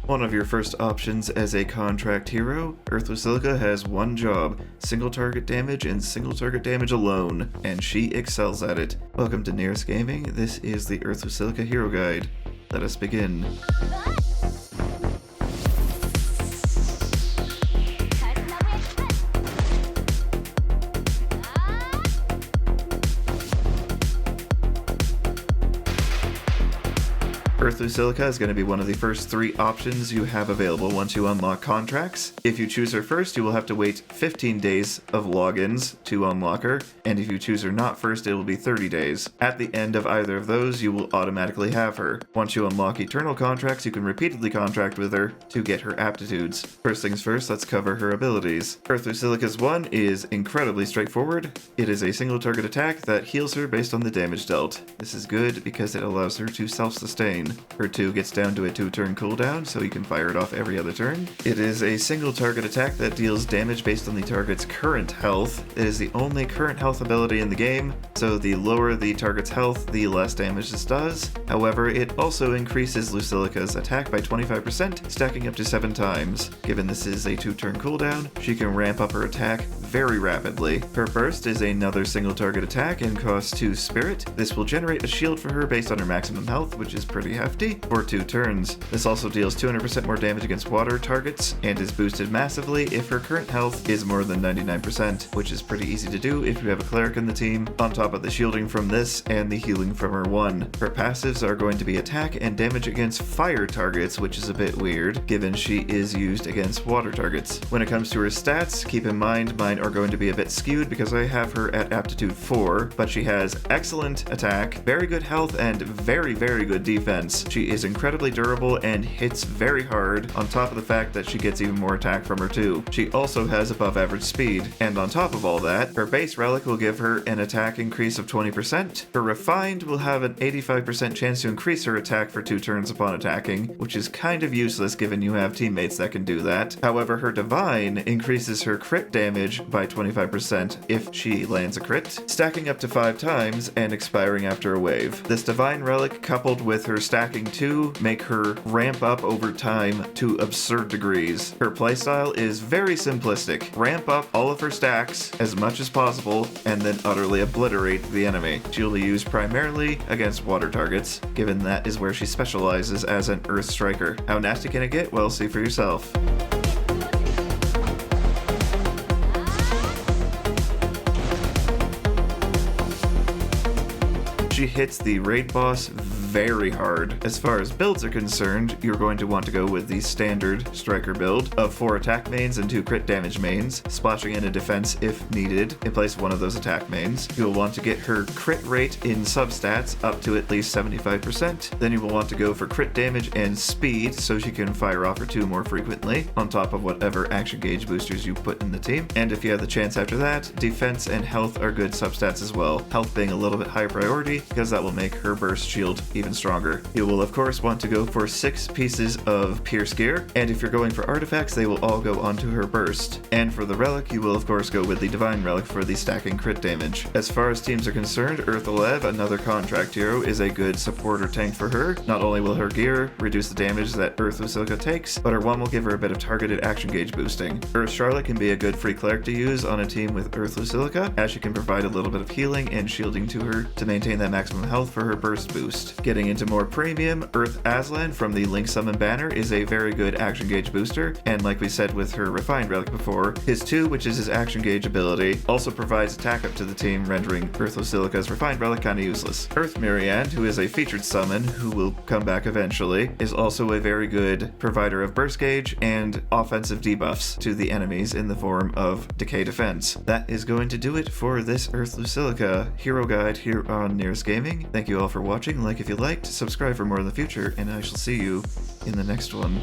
One of your first options as a contract hero, Earth Lucilicca has one job, single target damage and single target damage alone, and she excels at it. Welcome to Nyris Gaming, this is the Earth Lucilicca Hero Guide. Let us begin. Earth Lucilicca is going to be one of the first 3 options you have available once you unlock contracts. If you choose her first, you will have to wait 15 days of logins to unlock her, and if you choose her not first, it will be 30 days. At the end of either of those, you will automatically have her. Once you unlock eternal contracts, you can repeatedly contract with her to get her aptitudes. First things first, let's cover her abilities. Earth Lucilicca's one is incredibly straightforward. It is a single target attack that heals her based on the damage dealt. This is good because it allows her to self-sustain. Her 2 gets down to a 2-turn cooldown, so you can fire it off every other turn. It is a single target attack that deals damage based on the target's current health. It is the only current health ability in the game, so the lower the target's health, the less damage this does. However, it also increases Lucilicca's attack by 25%, stacking up to 7 times. Given this is a 2-turn cooldown, she can ramp up her attack very rapidly. Her burst is another single target attack and costs 2 spirit. This will generate a shield for her based on her maximum health, which is pretty hefty, for 2 turns. This also deals 200% more damage against water targets and is boosted massively if her current health is more than 99%, which is pretty easy to do if you have a cleric in the team, on top of the shielding from this and the healing from her 1. Her passives are going to be attack and damage against fire targets, which is a bit weird, given she is used against water targets. When it comes to her stats, keep in mind mine are going to be a bit skewed because I have her at aptitude 4, but she has excellent attack, very good health, and very good defense. She is incredibly durable and hits very hard, on top of the fact that she gets even more attack from her 2. She also has above average speed, and on top of all that, her base relic will give her an attack increase of 20%. Her refined will have an 85% chance to increase her attack for 2 turns upon attacking, which is kind of useless given you have teammates that can do that. However, her divine increases her crit damage by 25% if she lands a crit, stacking up to 5 times and expiring after a wave. This divine relic, coupled with her stacking 2, make her ramp up over time to absurd degrees. Her playstyle is very simplistic. Ramp up all of her stacks as much as possible and then utterly obliterate the enemy. She'll be used primarily against water targets, given that is where she specializes as an Earth Striker. How nasty can it get? Well, see for yourself. She hits the raid boss very hard. As far as builds are concerned, you're going to want to go with the standard striker build of 4 attack mains and 2 crit damage mains, splashing in a defense if needed in place of one of those attack mains. You'll want to get her crit rate in substats up to at least 75%. Then you will want to go for crit damage and speed so she can fire off her 2 more frequently, on top of whatever action gauge boosters you put in the team. And if you have the chance after that, defense and health are good substats as well, health being a little bit higher priority because that will make her burst shield even stronger. You will of course want to go for 6 pieces of pierce gear, and if you're going for artifacts, they will all go onto her burst. And for the relic, you will of course go with the divine relic for the stacking crit damage. As far as teams are concerned, Earth Lucilicca, another contract hero, is a good supporter tank for her. Not only will her gear reduce the damage that Earth Lucilicca takes, but her 1 will give her a bit of targeted action gauge boosting. Earth Charlotte can be a good free cleric to use on a team with Earth Lucilicca, as she can provide a little bit of healing and shielding to her to maintain that maximum health for her burst boost. Getting into more premium, Earth Aslan from the Link Summon banner is a very good action gauge booster, and like we said with her refined relic before, his 2, which is his action gauge ability, also provides attack up to the team, rendering Earth Lucilicca's refined relic kinda useless. Earth Myriad, who is a featured summon who will come back eventually, is also a very good provider of burst gauge and offensive debuffs to the enemies in the form of decay defense. That is going to do it for this Earth Lucilicca hero guide here on Nyris Gaming. Thank you all for watching. Like if you liked, subscribe for more in the future, and I shall see you in the next one.